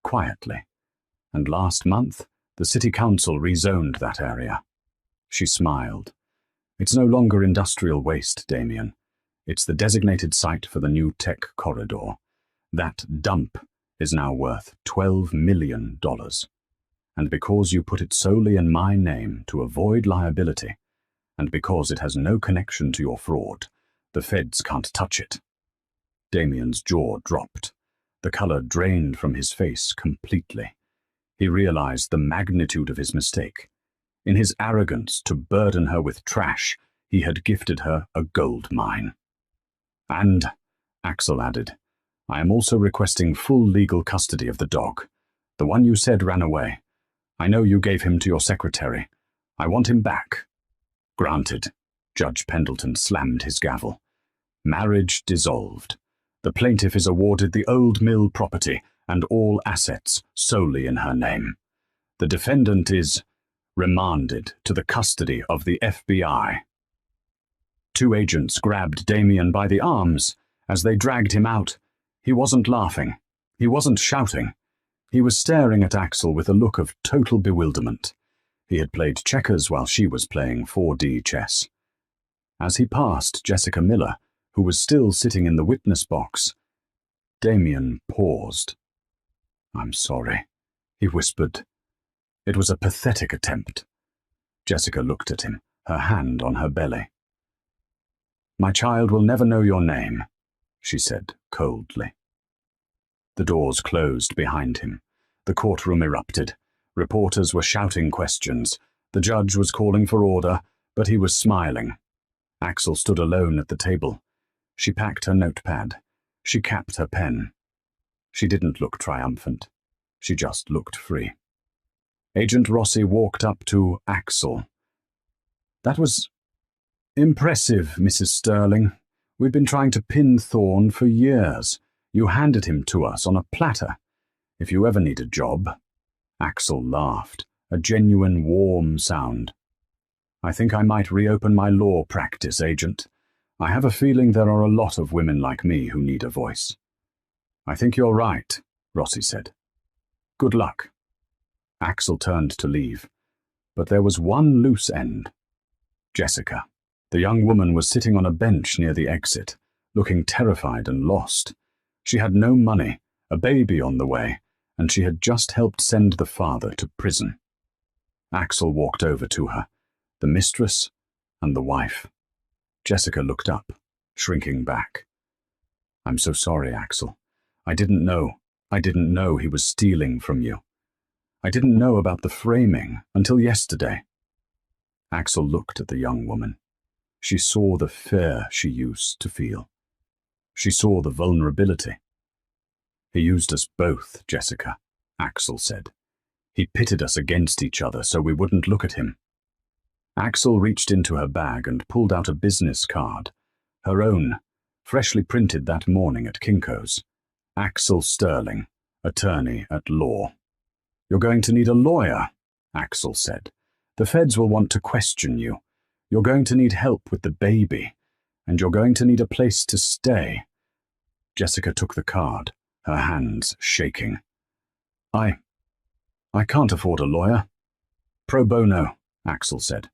quietly. And last month, the city council rezoned that area." She smiled. "It's no longer industrial waste, Damien. It's the designated site for the new tech corridor. That dump is now worth $12 million. And because you put it solely in my name to avoid liability, and because it has no connection to your fraud, the feds can't touch it." Damien's jaw dropped. The color drained from his face completely. He realized the magnitude of his mistake. In his arrogance to burden her with trash, he had gifted her a gold mine. "And," Axel added, "I am also requesting full legal custody of the dog. The one you said ran away. I know you gave him to your secretary. I want him back." "Granted." Judge Pendleton slammed his gavel. "Marriage dissolved. The plaintiff is awarded the old mill property and all assets solely in her name. The defendant is remanded to the custody of the FBI." 2 agents grabbed Damien by the arms as they dragged him out. He wasn't laughing. He wasn't shouting. He was staring at Axel with a look of total bewilderment. He had played checkers while she was playing 4D chess. As he passed Jessica Miller, who was still sitting in the witness box, Damien paused. "I'm sorry," he whispered. It was a pathetic attempt. Jessica looked at him, her hand on her belly. "My child will never know your name," she said coldly. The doors closed behind him. The courtroom erupted. Reporters were shouting questions. The judge was calling for order, but he was smiling. Axel stood alone at the table. She packed her notepad. She capped her pen. She didn't look triumphant. She just looked free. Agent Rossi walked up to Axel. "That was impressive, Mrs. Sterling. We've been trying to pin Thorne for years. You handed him to us on a platter. If you ever need a job." Axel laughed, a genuine warm sound. "I think I might reopen my law practice, Agent. I have a feeling there are a lot of women like me who need a voice." "I think you're right," Rossi said. "Good luck." Axel turned to leave, but there was one loose end. Jessica. The young woman was sitting on a bench near the exit, looking terrified and lost. She had no money, a baby on the way, and she had just helped send the father to prison. Axel walked over to her, the mistress and the wife. Jessica looked up, shrinking back. "I'm so sorry, Axel. I didn't know. I didn't know he was stealing from you. I didn't know about the framing until yesterday." Axel looked at the young woman. She saw the fear she used to feel. She saw the vulnerability. "He used us both, Jessica," Axel said. "He pitted us against each other so we wouldn't look at him." Axel reached into her bag and pulled out a business card, her own, freshly printed that morning at Kinko's. Axel Sterling, attorney at law. "You're going to need a lawyer," Axel said. "The feds will want to question you. You're going to need help with the baby, and you're going to need a place to stay." Jessica took the card, her hands shaking. I can't afford a lawyer." "Pro bono," Axel said.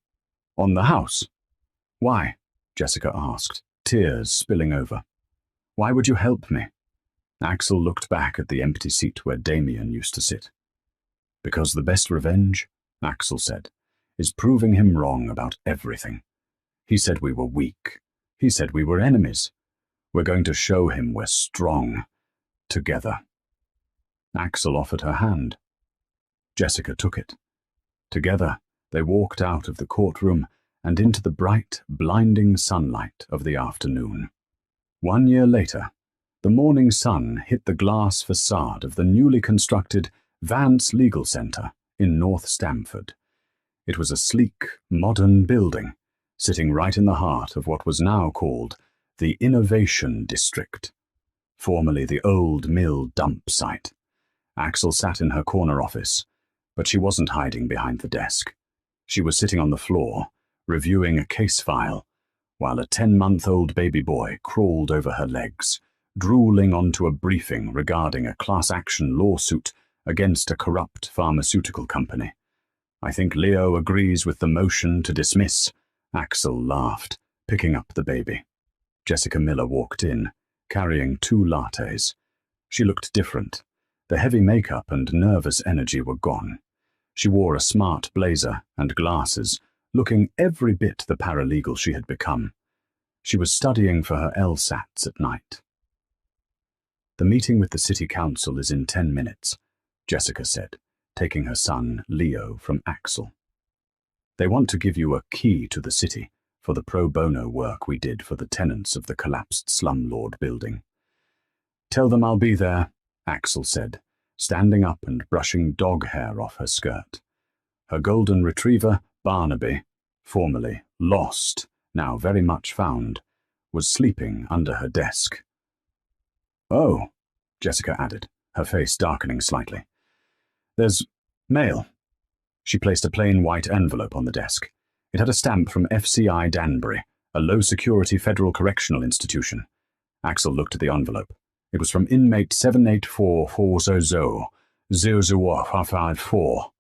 "On the house?" "Why?" Jessica asked, tears spilling over. "Why would you help me?" Axel looked back at the empty seat where Damien used to sit. "Because the best revenge," Axel said, "is proving him wrong about everything. He said we were weak. He said we were enemies. We're going to show him we're strong. Together." Axel offered her hand. Jessica took it. Together, they walked out of the courtroom and into the bright, blinding sunlight of the afternoon. 1 year later, the morning sun hit the glass facade of the newly constructed Vance Legal Center in North Stamford. It was a sleek, modern building, sitting right in the heart of what was now called the Innovation District, formerly the old mill dump site. Axel sat in her corner office, but she wasn't hiding behind the desk. She was sitting on the floor, reviewing a case file, while a 10-month-old baby boy crawled over her legs, drooling onto a briefing regarding a class-action lawsuit against a corrupt pharmaceutical company. "I think Leo agrees with the motion to dismiss," Axel laughed, picking up the baby. Jessica Miller walked in, carrying 2 lattes. She looked different. The heavy makeup and nervous energy were gone. She wore a smart blazer and glasses, looking every bit the paralegal she had become. She was studying for her LSATs at night. "The meeting with the city council is in 10 minutes, Jessica said, taking her son, Leo, from Axel. "They want to give you a key to the city for the pro bono work we did for the tenants of the collapsed slumlord building." "Tell them I'll be there," Axel said, standing up and brushing dog hair off her skirt. Her golden retriever, Barnaby, formerly lost, now very much found, was sleeping under her desk. "Oh," Jessica added, her face darkening slightly. "There's mail." She placed a plain white envelope on the desk. It had a stamp from FCI Danbury, a low-security federal correctional institution. Axel looked at the envelope. It was from inmate 784400054.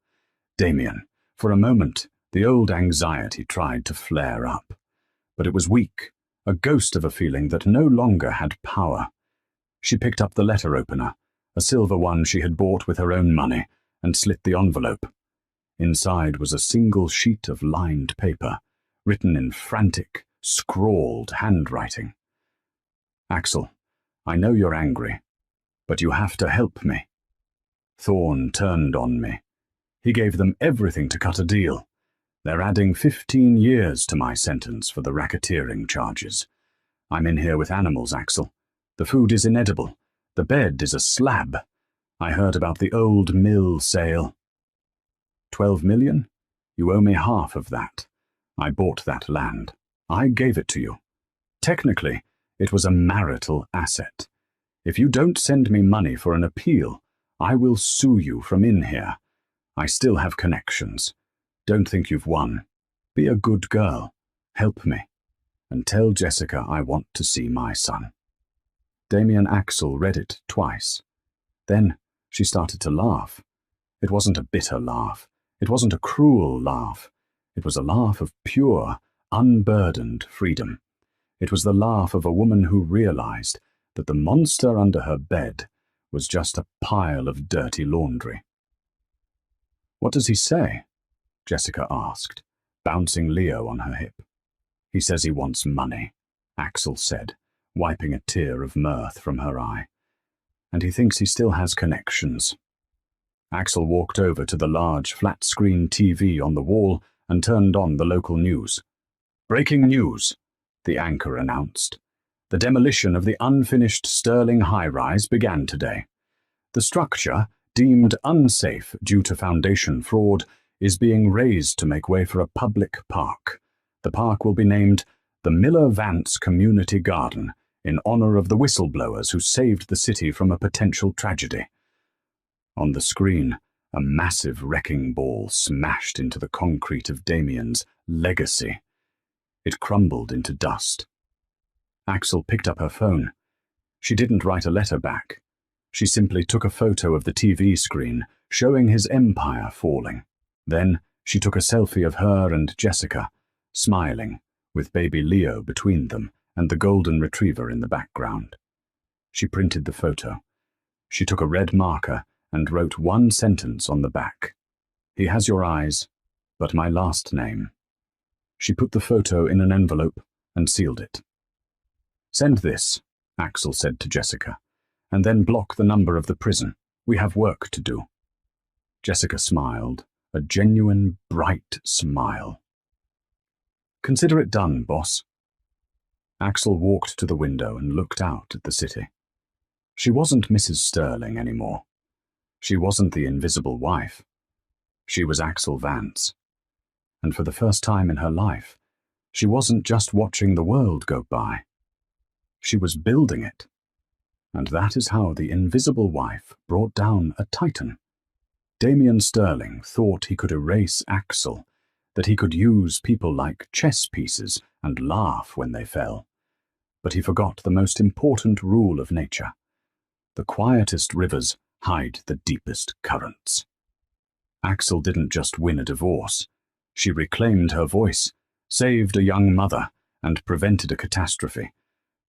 Damien. For a moment, the old anxiety tried to flare up. But it was weak, a ghost of a feeling that no longer had power. She picked up the letter opener, a silver one she had bought with her own money, and slit the envelope. Inside was a single sheet of lined paper, written in frantic, scrawled handwriting. "Axel, I know you're angry, but you have to help me." Thorne turned on me. He gave them everything to cut a deal. They're adding 15 years to my sentence for the racketeering charges. I'm in here with animals, Axel. The food is inedible. The bed is a slab. I heard about the old mill sale. 12 million? You owe me half of that. I bought that land. I gave it to you. Technically, it was a marital asset. If you don't send me money for an appeal, I will sue you from in here. I still have connections. Don't think you've won. Be a good girl. Help me. And tell Jessica I want to see my son. Damien Axel read it twice. Then she started to laugh. It wasn't a bitter laugh. It wasn't a cruel laugh. It was a laugh of pure, unburdened freedom. It was the laugh of a woman who realized that the monster under her bed was just a pile of dirty laundry. "What does he say?" Jessica asked, bouncing Leo on her hip. "He says he wants money," Axel said, wiping a tear of mirth from her eye. and he thinks he still has connections. Axel walked over to the large flat-screen TV on the wall and turned on the local news. "Breaking news," the anchor announced. "The demolition of the unfinished Sterling high-rise began today. The structure, deemed unsafe due to foundation fraud, is being razed to make way for a public park. The park will be named the Miller Vance Community Garden in honor of the whistleblowers who saved the city from a potential tragedy." On the screen, a massive wrecking ball smashed into the concrete of Damien's legacy. It crumbled into dust. Axel picked up her phone. She didn't write a letter back. She simply took a photo of the TV screen, showing his empire falling. Then she took a selfie of her and Jessica, smiling, with baby Leo between them and the golden retriever in the background. She printed the photo. She took a red marker and wrote one sentence on the back. "He has your eyes, but my last name." She put the photo in an envelope and sealed it. "Send this," Axel said to Jessica, "and then block the number of the prison. We have work to do." Jessica smiled, a genuine, bright smile. "Consider it done, boss." Axel walked to the window and looked out at the city. She wasn't Mrs. Sterling anymore. She wasn't the invisible wife. She was Axel Vance. And for the first time in her life, she wasn't just watching the world go by. She was building it. And that is how the invisible wife brought down a titan. Damien Sterling thought he could erase Axel, that he could use people like chess pieces and laugh when they fell. But he forgot the most important rule of nature. The quietest rivers hide the deepest currents. Axel didn't just win a divorce. She reclaimed her voice, saved a young mother, and prevented a catastrophe,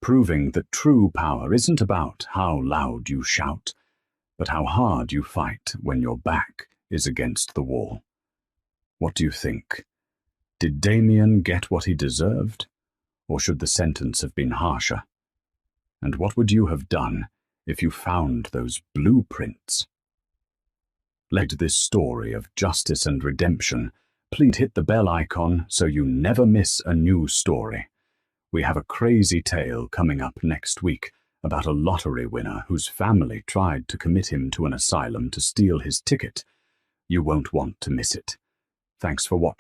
proving that true power isn't about how loud you shout, but how hard you fight when your back is against the wall. What do you think? Did Damien get what he deserved, or should the sentence have been harsher? And what would you have done if you found those blueprints? Like this story of justice and redemption, please hit the bell icon so you never miss a new story. We have a crazy tale coming up next week about a lottery winner whose family tried to commit him to an asylum to steal his ticket. You won't want to miss it. Thanks for watching.